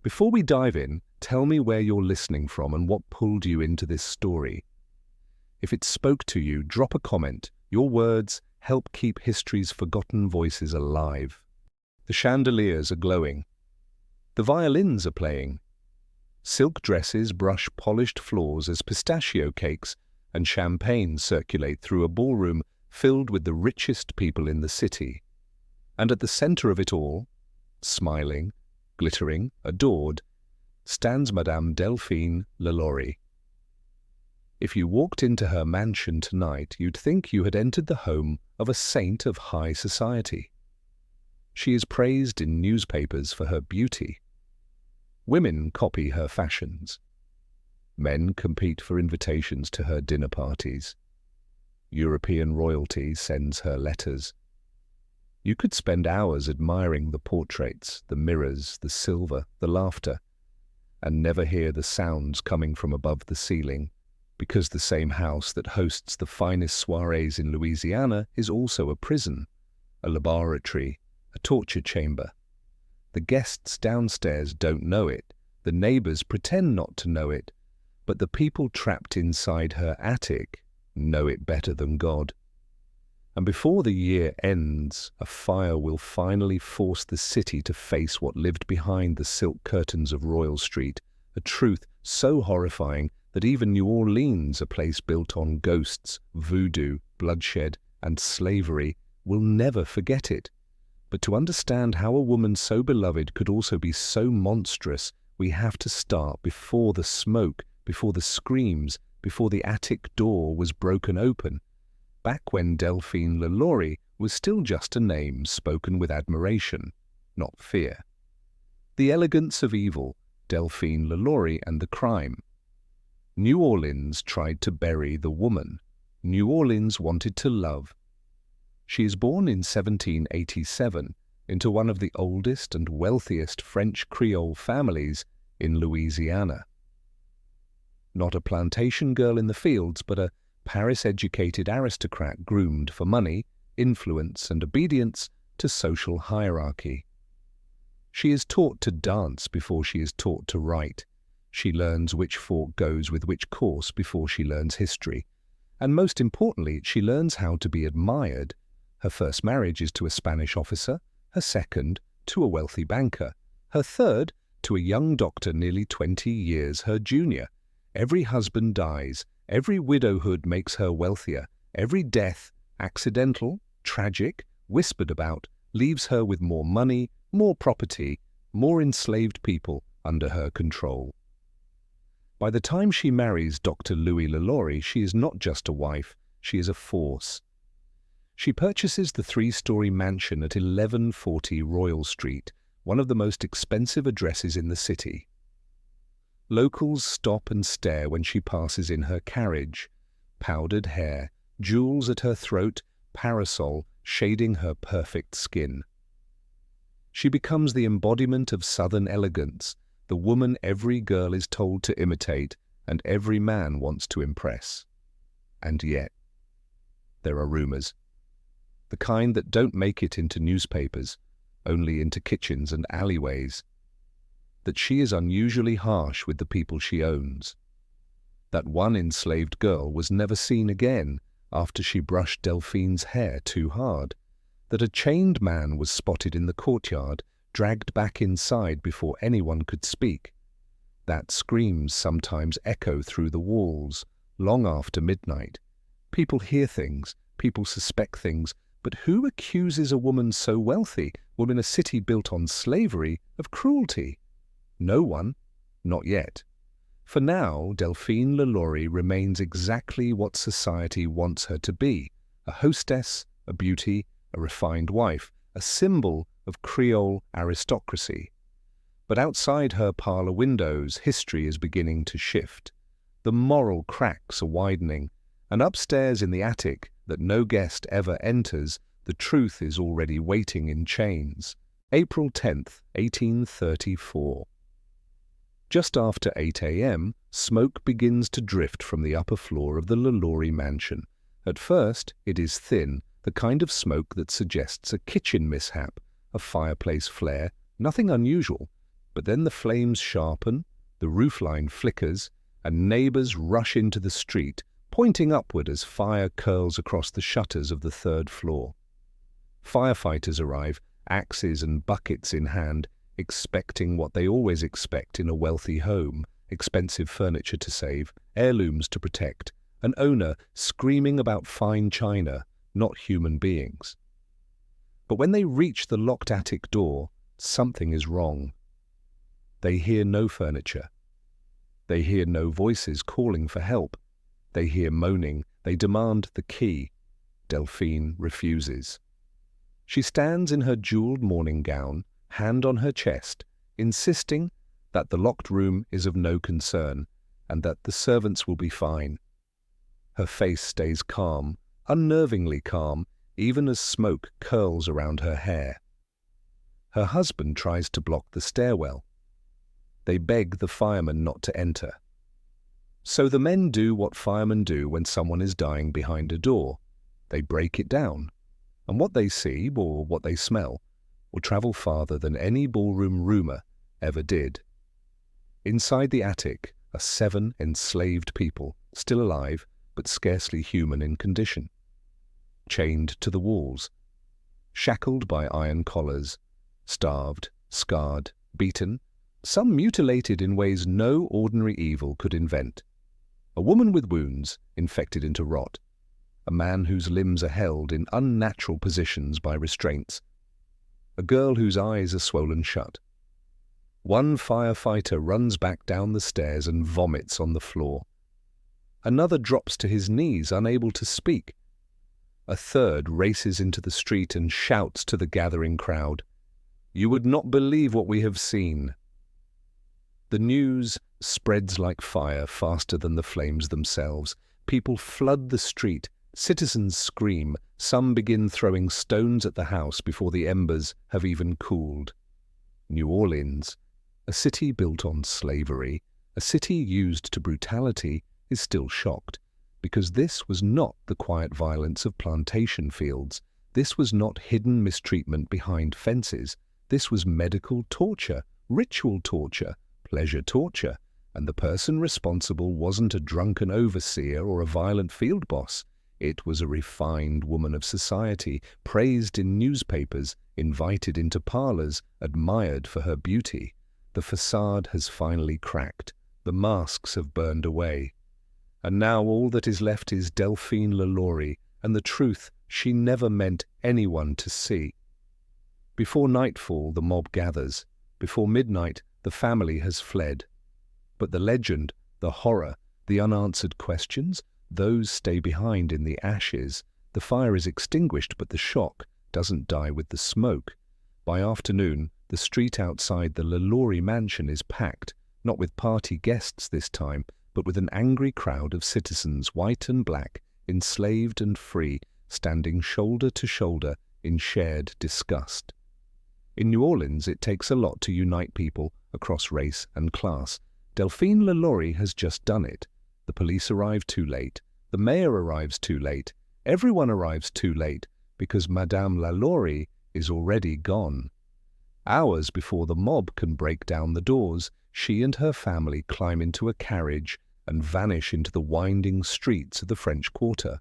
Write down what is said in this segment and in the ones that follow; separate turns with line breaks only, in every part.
Before we dive in, tell me where you're listening from and what pulled you into this story. If it spoke to you, drop a comment. Your words help keep history's forgotten voices alive. The chandeliers are glowing. The violins are playing. Silk dresses brush polished floors as pistachio cakes and champagne circulate through a ballroom filled with the richest people in the city. And at the center of it all, smiling, glittering, adored, stands Madame Delphine LaLaurie. If you walked into her mansion tonight, you'd think you had entered the home of a saint of high society. She is praised in newspapers for her beauty. Women copy her fashions. Men compete for invitations to her dinner parties. European royalty sends her letters. You could spend hours admiring the portraits, the mirrors, the silver, the laughter, and never hear the sounds coming from above the ceiling, because the same house that hosts the finest soirees in Louisiana is also a prison, a laboratory, a torture chamber. The guests downstairs don't know it, the neighbors pretend not to know it, but the people trapped inside her attic know it better than God. And before the year ends, a fire will finally force the city to face what lived behind the silk curtains of Royal Street, a truth so horrifying that even New Orleans, a place built on ghosts, voodoo, bloodshed, and slavery, will never forget it. But to understand how a woman so beloved could also be so monstrous, we have to start before the smoke, before the screams, before the attic door was broken open, back when Delphine LaLaurie was still just a name spoken with admiration, not fear. The elegance of evil, Delphine LaLaurie and the crime. New Orleans tried to bury the woman. New Orleans wanted to love. She is born in 1787 into one of the oldest and wealthiest French Creole families in Louisiana. Not a plantation girl in the fields, but a Paris-educated aristocrat groomed for money, influence, and obedience to social hierarchy. She is taught to dance before she is taught to write. She learns which fork goes with which course before she learns history. And most importantly, she learns how to be admired. Her first marriage is to a Spanish officer, her second to a wealthy banker, her third to a young doctor nearly 20 years her junior. Every husband dies. Every widowhood makes her wealthier. Every death, accidental, tragic, whispered about, leaves her with more money, more property, more enslaved people under her control. By the time she marries Dr. Louis LaLaurie, she is not just a wife, she is a force. She purchases the 3-story mansion at 1140 Royal Street, one of the most expensive addresses in the city. Locals stop and stare when she passes in her carriage. Powdered hair, jewels at her throat, parasol shading her perfect skin. She becomes the embodiment of Southern elegance, the woman every girl is told to imitate and every man wants to impress. And yet, there are rumors. The kind that don't make it into newspapers, only into kitchens and alleyways. That she is unusually harsh with the people she owns. That one enslaved girl was never seen again after she brushed Delphine's hair too hard. That a chained man was spotted in the courtyard, dragged back inside before anyone could speak. That screams sometimes echo through the walls, long after midnight. People hear things, people suspect things, but who accuses a woman so wealthy, woman in a city built on slavery, of cruelty? No one, not yet. For now, Delphine LaLaurie remains exactly what society wants her to be, a hostess, a beauty, a refined wife, a symbol of Creole aristocracy. But outside her parlor windows, history is beginning to shift. The moral cracks are widening, and upstairs in the attic that no guest ever enters, the truth is already waiting in chains. April 10th, 1834. Just after 8 a.m., smoke begins to drift from the upper floor of the LaLaurie mansion. At first, it is thin, the kind of smoke that suggests a kitchen mishap, a fireplace flare, nothing unusual. But then the flames sharpen, the roofline flickers, and neighbors rush into the street, pointing upward as fire curls across the shutters of the third floor. Firefighters arrive, axes and buckets in hand, expecting what they always expect in a wealthy home: expensive furniture to save, heirlooms to protect, an owner screaming about fine china, not human beings. But when they reach the locked attic door, something is wrong. They hear no furniture. They hear no voices calling for help. They hear moaning. They demand the key. Delphine refuses. She stands in her jeweled morning gown, hand on her chest, insisting that the locked room is of no concern and that the servants will be fine. Her face stays calm, unnervingly calm, even as smoke curls around her hair. Her husband tries to block the stairwell. They beg the firemen not to enter. So the men do what firemen do when someone is dying behind a door. They break it down. And what they see, or what they smell, will travel farther than any ballroom rumor ever did. Inside the attic are 7 enslaved people, still alive, but scarcely human in condition. Chained to the walls, shackled by iron collars, starved, scarred, beaten, some mutilated in ways no ordinary evil could invent. A woman with wounds, infected into rot. A man whose limbs are held in unnatural positions by restraints. A girl whose eyes are swollen shut. One firefighter runs back down the stairs and vomits on the floor. Another drops to his knees, unable to speak. A third races into the street and shouts to the gathering crowd, "You would not believe what we have seen." The news spreads like fire, faster than the flames themselves. People flood the street. Citizens scream. Some begin throwing stones at the house before the embers have even cooled. New Orleans, a city built on slavery, a city used to brutality, is still shocked, because this was not the quiet violence of plantation fields. This was not hidden mistreatment behind fences. This was medical torture, ritual torture, pleasure torture, and the person responsible wasn't a drunken overseer or a violent field boss. It was a refined woman of society, praised in newspapers, invited into parlors, admired for her beauty. The facade has finally cracked. The masks have burned away. And now all that is left is Delphine LaLaurie and the truth she never meant anyone to see. Before nightfall, the mob gathers. Before midnight, the family has fled. But the legend, the horror, the unanswered questions, those stay behind in the ashes. The fire is extinguished, but the shock doesn't die with the smoke. By afternoon, the street outside the LaLaurie mansion is packed, not with party guests this time, but with an angry crowd of citizens, white and black, enslaved and free, standing shoulder to shoulder in shared disgust. In New Orleans, it takes a lot to unite people across race and class. Delphine LaLaurie has just done it. The police arrive too late. The mayor arrives too late. Everyone arrives too late because Madame LaLaurie is already gone. Hours before the mob can break down the doors, she and her family climb into a carriage and vanish into the winding streets of the French Quarter.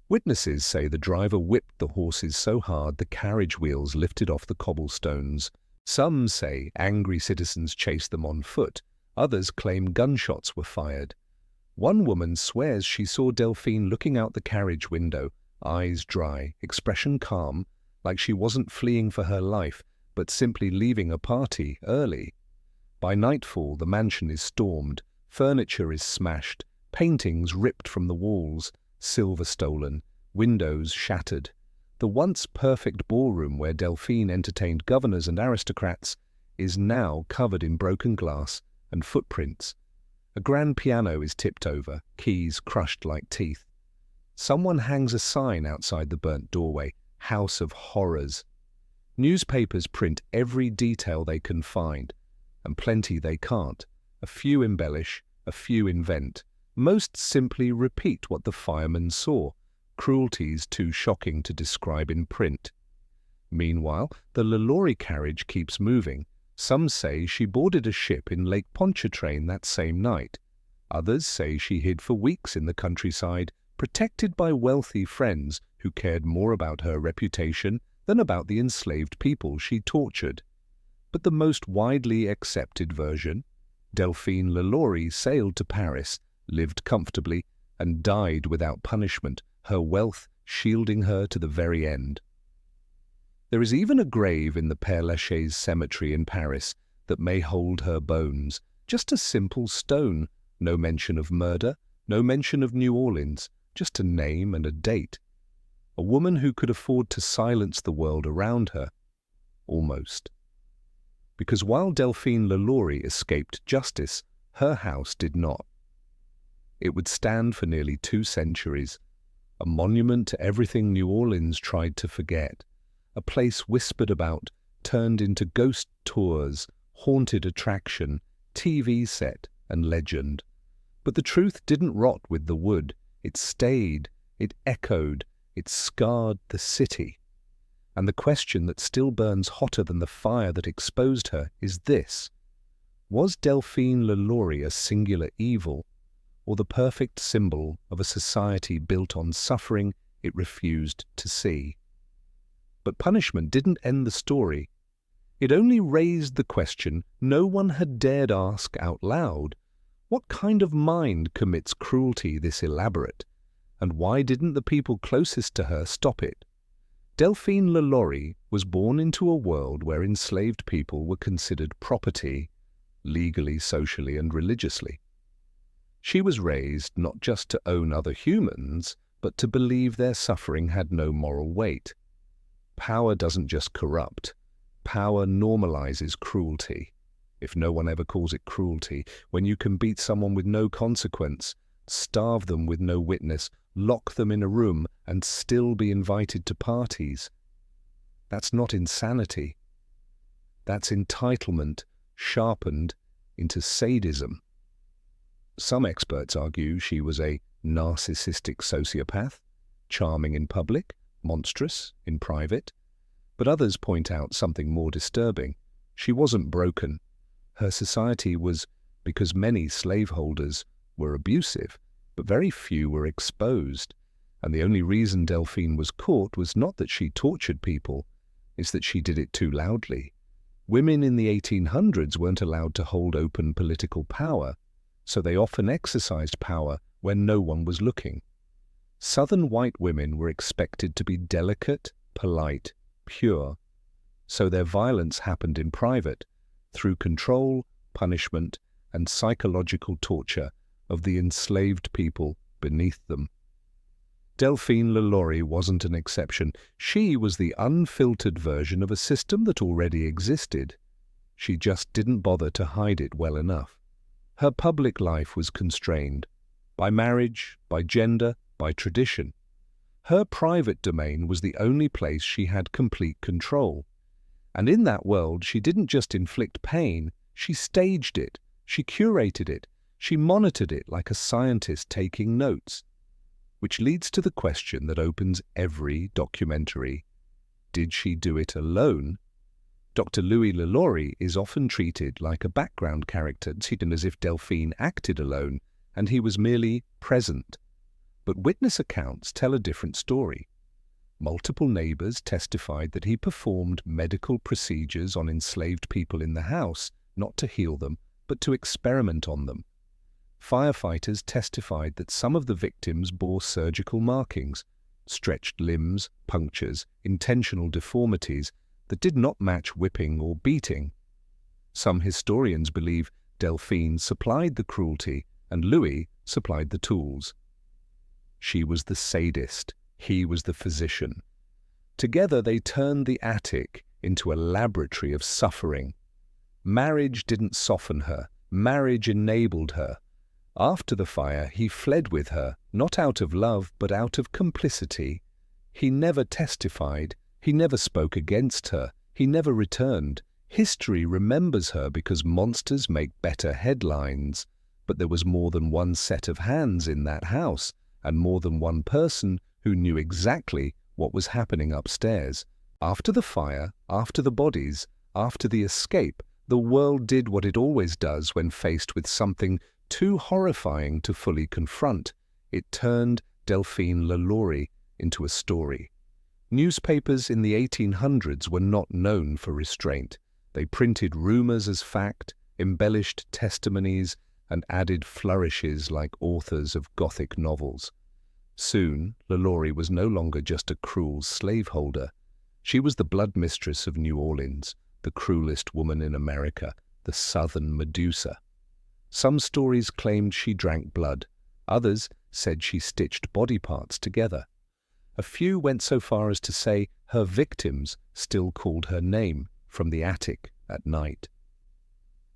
Witnesses say the driver whipped the horses so hard the carriage wheels lifted off the cobblestones. Some say angry citizens chased them on foot. Others claim gunshots were fired. One woman swears she saw Delphine looking out the carriage window, eyes dry, expression calm, like she wasn't fleeing for her life, but simply leaving a party early. By nightfall, the mansion is stormed, furniture is smashed, paintings ripped from the walls, silver stolen, windows shattered. The once perfect ballroom where Delphine entertained governors and aristocrats is now covered in broken glass and footprints. A grand piano is tipped over, keys crushed like teeth. Someone hangs a sign outside the burnt doorway, House of Horrors. Newspapers print every detail they can find, and plenty they can't. A few embellish, a few invent. Most simply repeat what the firemen saw, cruelties too shocking to describe in print. Meanwhile, the LaLaurie carriage keeps moving. Some say she boarded a ship in Lake Pontchartrain that same night. Others say she hid for weeks in the countryside, protected by wealthy friends who cared more about her reputation than about the enslaved people she tortured. But the most widely accepted version, Delphine LaLaurie sailed to Paris, lived comfortably, and died without punishment, her wealth shielding her to the very end. There is even a grave in the Père-Lachaise cemetery in Paris that may hold her bones, just a simple stone, no mention of murder, no mention of New Orleans, just a name and a date. A woman who could afford to silence the world around her, almost. Because while Delphine LaLaurie escaped justice, her house did not. It would stand for nearly 2 centuries, a monument to everything New Orleans tried to forget, a place whispered about, turned into ghost tours, haunted attraction, TV set, and legend. But the truth didn't rot with the wood. It stayed, it echoed, it scarred the city. And the question that still burns hotter than the fire that exposed her is this: was Delphine LaLaurie a singular evil, or the perfect symbol of a society built on suffering it refused to see? But punishment didn't end the story. It only raised the question no one had dared ask out loud. What kind of mind commits cruelty this elaborate? And why didn't the people closest to her stop it? Delphine LaLaurie was born into a world where enslaved people were considered property, legally, socially, and religiously. She was raised not just to own other humans, but to believe their suffering had no moral weight. Power doesn't just corrupt. Power normalizes cruelty. If no one ever calls it cruelty, when you can beat someone with no consequence, starve them with no witness, lock them in a room, and still be invited to parties. That's not insanity. That's entitlement sharpened into sadism. Some experts argue she was a narcissistic sociopath, charming in public, monstrous in private. But others point out something more disturbing. She wasn't broken. Her society was because many slaveholders were abusive, but very few were exposed. And the only reason Delphine was caught was not that she tortured people, it's that she did it too loudly. Women in the 1800s weren't allowed to hold open political power, so they often exercised power when no one was looking. Southern white women were expected to be delicate, polite, pure, so their violence happened in private, through control, punishment, and psychological torture of the enslaved people beneath them. Delphine LaLaurie wasn't an exception. She was the unfiltered version of a system that already existed. She just didn't bother to hide it well enough. Her public life was constrained by marriage, by gender, by tradition. Her private domain was the only place she had complete control. And in that world, she didn't just inflict pain, she staged it, she curated it, she monitored it like a scientist taking notes. Which leads to the question that opens every documentary. Did she do it alone? Dr. Louis LaLaurie is often treated like a background character, treated as if Delphine acted alone and he was merely present. But witness accounts tell a different story. Multiple neighbors testified that he performed medical procedures on enslaved people in the house, not to heal them, but to experiment on them. Firefighters testified that some of the victims bore surgical markings, stretched limbs, punctures, intentional deformities that did not match whipping or beating. Some historians believe Delphine supplied the cruelty and Louis supplied the tools. She was the sadist, he was the physician. Together they turned the attic into a laboratory of suffering. Marriage didn't soften her, marriage enabled her. After the fire, he fled with her, not out of love, but out of complicity. He never testified, he never spoke against her, he never returned. History remembers her because monsters make better headlines. But there was more than one set of hands in that house, and more than one person who knew exactly what was happening upstairs. After the fire, after the bodies, after the escape, The world did what it always does when faced with something too horrifying to fully confront. It turned Delphine LaLaurie into a story. Newspapers in the 1800s were not known for restraint. They printed rumors as fact, embellished testimonies, and added flourishes like authors of Gothic novels. Soon, LaLaurie was no longer just a cruel slaveholder. She was the blood mistress of New Orleans, the cruelest woman in America, the Southern Medusa. Some stories claimed she drank blood. Others said she stitched body parts together. A few went so far as to say her victims still called her name from the attic at night.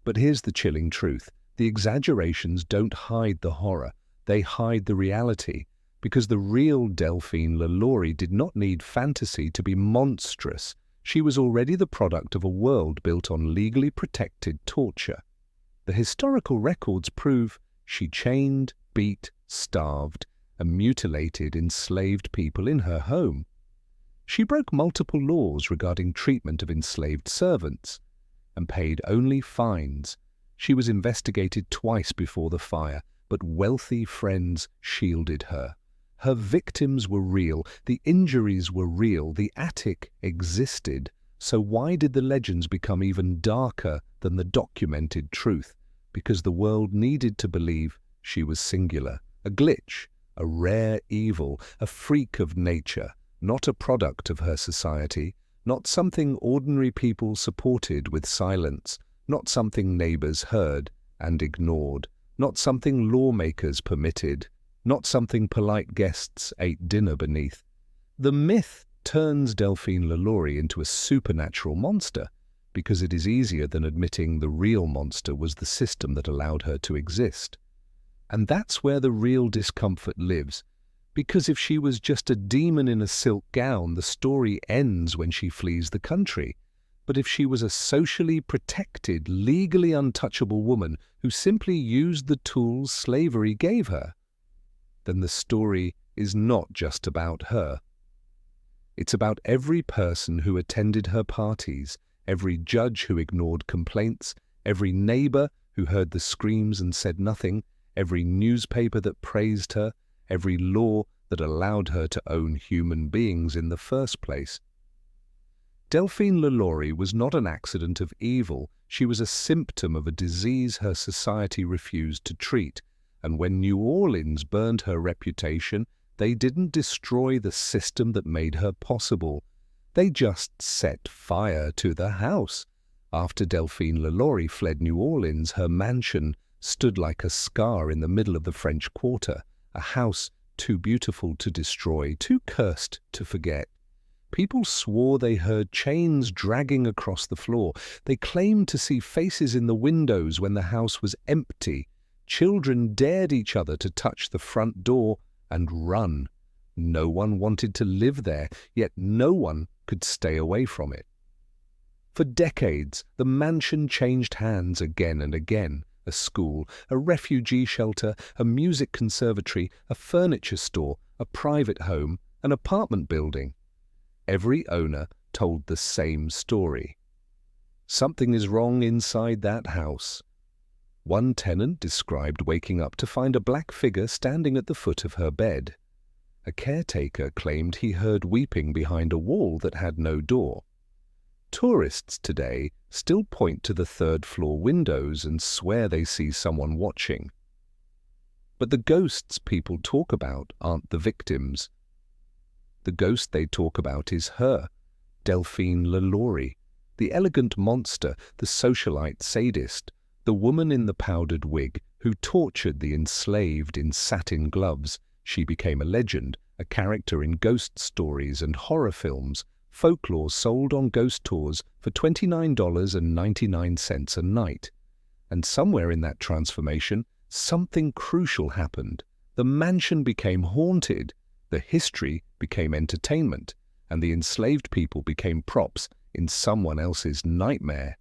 But here's the chilling truth. The exaggerations don't hide the horror. They hide the reality, because the real Delphine LaLaurie did not need fantasy to be monstrous. She was already the product of a world built on legally protected torture. The historical records prove she chained, beat, starved, and mutilated enslaved people in her home. She broke multiple laws regarding treatment of enslaved servants and paid only fines. She was investigated twice before the fire, but wealthy friends shielded her. Her victims were real, the injuries were real, the attic existed. So why did the legends become even darker than the documented truth? Because the world needed to believe she was singular, a glitch, a rare evil, a freak of nature, not a product of her society, not something ordinary people supported with silence, not something neighbors heard and ignored, not something lawmakers permitted, not something polite guests ate dinner beneath. The myth turns Delphine LaLaurie into a supernatural monster because it is easier than admitting the real monster was the system that allowed her to exist. And that's where the real discomfort lives, because if she was just a demon in a silk gown, the story ends when she flees the country. But if she was a socially protected, legally untouchable woman who simply used the tools slavery gave her, then the story is not just about her. It's about every person who attended her parties, every judge who ignored complaints, every neighbor who heard the screams and said nothing, every newspaper that praised her, every law that allowed her to own human beings in the first place. Delphine LaLaurie was not an accident of evil. She was a symptom of a disease her society refused to treat. And when New Orleans burned her reputation, they didn't destroy the system that made her possible. They just set fire to the house. After Delphine LaLaurie fled New Orleans, her mansion stood like a scar in the middle of the French Quarter, a house too beautiful to destroy, too cursed to forget. People swore they heard chains dragging across the floor. They claimed to see faces in the windows when the house was empty. Children dared each other to touch the front door and run. No one wanted to live there, yet no one could stay away from it. For decades, the mansion changed hands again and again. A school, a refugee shelter, a music conservatory, a furniture store, a private home, an apartment building. Every owner told the same story. Something is wrong inside that house. One tenant described waking up to find a black figure standing at the foot of her bed. A caretaker claimed he heard weeping behind a wall that had no door. Tourists today still point to the third-floor windows and swear they see someone watching. But the ghosts people talk about aren't the victims. The ghost they talk about is her, Delphine LaLaurie, the elegant monster, the socialite sadist, the woman in the powdered wig who tortured the enslaved in satin gloves. She became a legend, a character in ghost stories and horror films, folklore sold on ghost tours for $29.99 a night. And somewhere in that transformation, something crucial happened. The mansion became haunted, the history became entertainment, and the enslaved people became props in someone else's nightmare.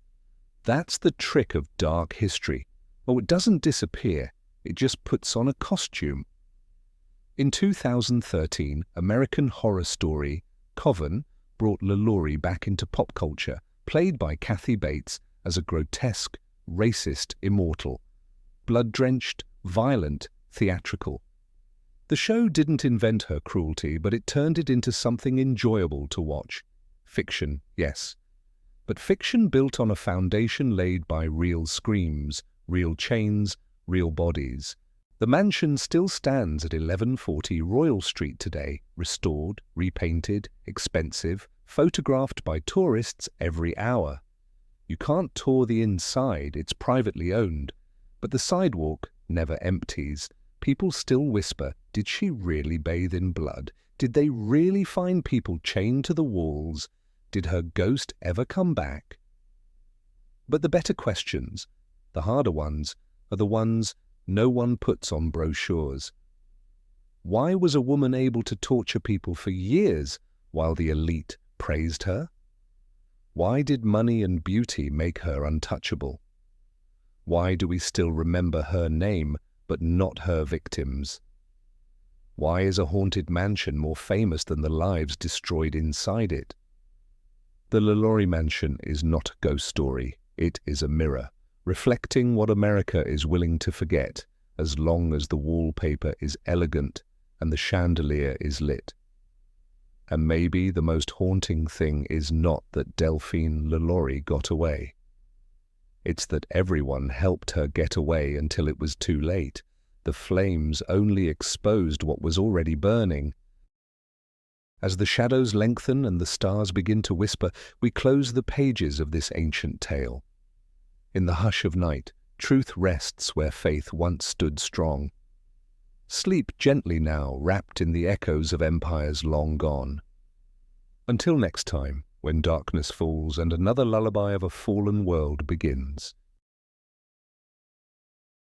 That's the trick of dark history. Oh, it doesn't disappear, it just puts on a costume. In 2013, American Horror Story Coven brought LaLaurie back into pop culture, played by Kathy Bates, as a grotesque, racist immortal. Blood-drenched, violent, theatrical. The show didn't invent her cruelty, but it turned it into something enjoyable to watch. Fiction, yes. But fiction built on a foundation laid by real screams, real chains, real bodies. The mansion still stands at 1140 Royal Street today, restored, repainted, expensive, photographed by tourists every hour. You can't tour the inside, it's privately owned, but the sidewalk never empties. People still whisper, did she really bathe in blood? Did they really find people chained to the walls? Did her ghost ever come back? But the better questions, the harder ones, are the ones no one puts on brochures. Why was a woman able to torture people for years while the elite praised her? Why did money and beauty make her untouchable? Why do we still remember her name but not her victims? Why is a haunted mansion more famous than the lives destroyed inside it? The LaLaurie mansion is not a ghost story. It is a mirror, reflecting what America is willing to forget as long as the wallpaper is elegant and the chandelier is lit. And maybe the most haunting thing is not that Delphine LaLaurie got away. It's that everyone helped her get away until it was too late. The flames only exposed what was already burning. As the shadows lengthen and the stars begin to whisper, we close the pages of this ancient tale. In the hush of night, truth rests where faith once stood strong. Sleep gently now, wrapped in the echoes of empires long gone. Until next time, when darkness falls and another lullaby of a fallen world begins.